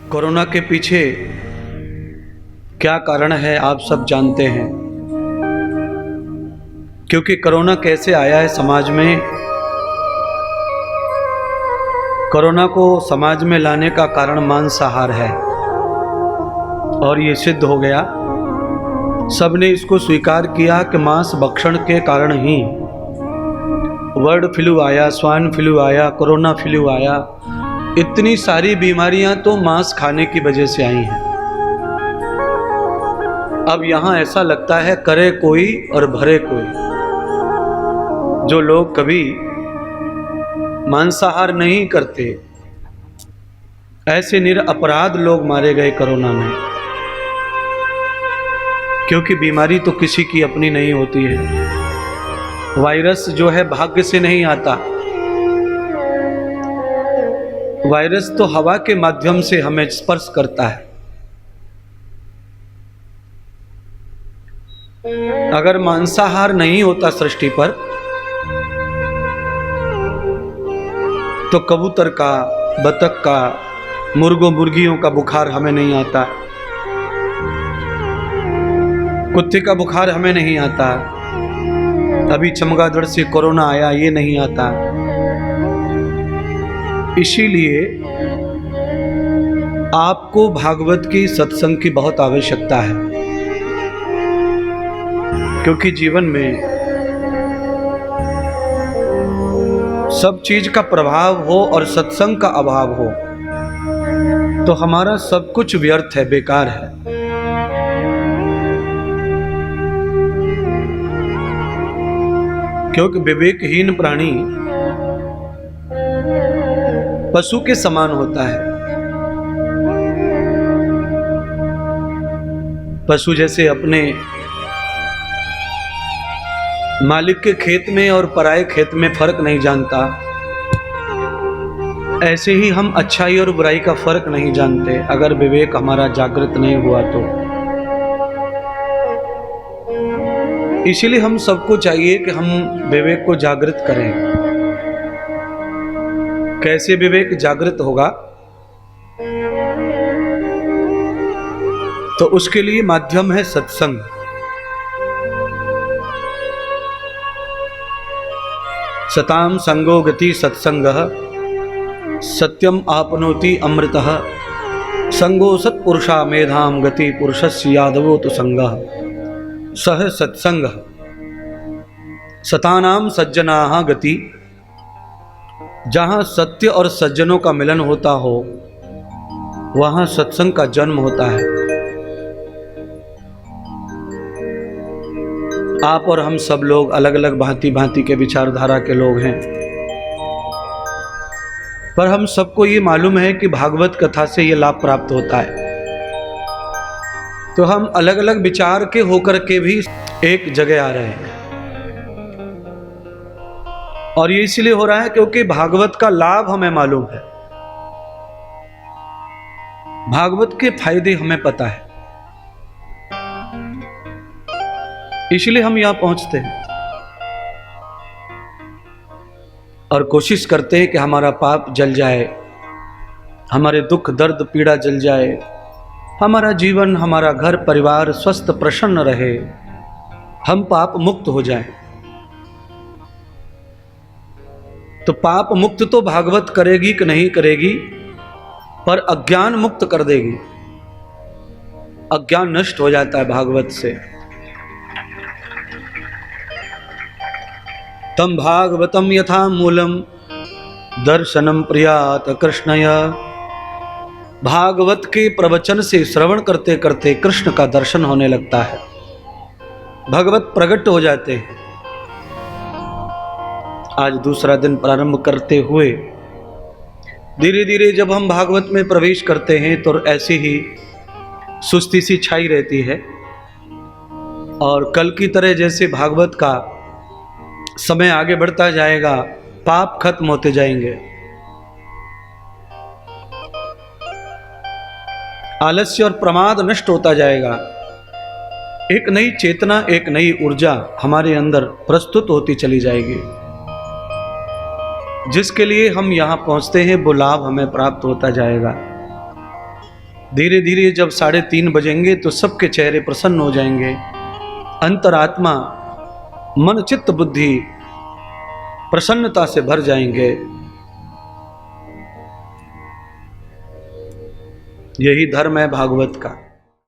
Corona के पीछे क्या कारण है आप सब जानते हैं। क्योंकि कोरोना कैसे आया है समाज में, कोरोना को समाज में लाने का कारण मांसाहार है और ये सिद्ध हो गया। सबने इसको स्वीकार किया कि मांस भक्षण के कारण ही बर्ड फ्लू आया, स्वाइन फ्लू आया, कोरोना फ्लू आया। इतनी सारी बीमारियां तो मांस खाने की वजह से आई हैं। अब यहां ऐसा लगता है करे कोई और भरे कोई। जो लोग कभी मांसाहार नहीं करते, ऐसे निरपराध लोग मारे गए कोरोना में। क्योंकि बीमारी तो किसी की अपनी नहीं होती है। वायरस जो है भाग्य से नहीं आता। वायरस तो हवा के माध्यम से हमें स्पर्श करता है। अगर मांसाहार नहीं होता सृष्टि पर, तो कबूतर का, बतख का, मुर्गों मुर्गियों का बुखार हमें नहीं आता, कुत्ते का बुखार हमें नहीं आता, अभी चमगादड़ से कोरोना आया ये नहीं आता। इसीलिए आपको भागवत की सत्संग की बहुत आवश्यकता है। क्योंकि जीवन में सब चीज का प्रभाव हो और सत्संग का अभाव हो तो हमारा सब कुछ व्यर्थ है, बेकार है। क्योंकि विवेकहीन प्राणी पशु के समान होता है। पशु जैसे अपने मालिक के खेत में और पराये खेत में फर्क नहीं जानता, ऐसे ही हम अच्छाई और बुराई का फर्क नहीं जानते अगर विवेक हमारा जागृत नहीं हुआ तो। इसीलिए हम सबको चाहिए कि हम विवेक को जागृत करें। कैसे विवेक जागृत होगा? तो उसके लिए माध्यम है सत्संग। सताम संगो गति सत्संगः सत्यम आपनोति अमृतः संगो सत्पुरुषा मेधाम गति पुरुषस्य यादवो तु संगः सह सत्संगः सतानाम सज्जनाः गति। जहाँ सत्य और सज्जनों का मिलन होता हो वहाँ सत्संग का जन्म होता है। आप और हम सब लोग अलग अलग भांति भांति के विचारधारा के लोग हैं, पर हम सबको ये मालूम है कि भागवत कथा से ये लाभ प्राप्त होता है। तो हम अलग अलग विचार के होकर के भी एक जगह आ रहे हैं। और ये इसलिए हो रहा है क्योंकि भागवत का लाभ हमें मालूम है, भागवत के फायदे हमें पता है। इसलिए हम यहां पहुंचते हैं और कोशिश करते हैं कि हमारा पाप जल जाए, हमारे दुख दर्द पीड़ा जल जाए, हमारा जीवन, हमारा घर परिवार स्वस्थ प्रसन्न रहे, हम पाप मुक्त हो जाएं। तो पाप मुक्त तो भागवत करेगी कि नहीं करेगी, पर अज्ञान मुक्त कर देगी। अज्ञान नष्ट हो जाता है भागवत से। तम भागवतम यथा मूलम दर्शनम प्रियात कृष्णय। भागवत के प्रवचन से श्रवण करते करते कृष्ण का दर्शन होने लगता है, भगवत प्रकट हो जाते हैं। आज दूसरा दिन प्रारंभ करते हुए धीरे धीरे जब हम भागवत में प्रवेश करते हैं तो ऐसी ही सुस्ती सी छाई रहती है। और कल की तरह जैसे भागवत का समय आगे बढ़ता जाएगा, पाप खत्म होते जाएंगे, आलस्य और प्रमाद नष्ट होता जाएगा, एक नई चेतना, एक नई ऊर्जा हमारे अंदर प्रस्तुत होती चली जाएगी। जिसके लिए हम यहाँ पहुँचते हैं वो लाभ हमें प्राप्त होता जाएगा। धीरे धीरे जब 3:30 बजेंगे तो सबके चेहरे प्रसन्न हो जाएंगे, अंतरात्मा मन चित्त बुद्धि प्रसन्नता से भर जाएंगे। यही धर्म है भागवत का।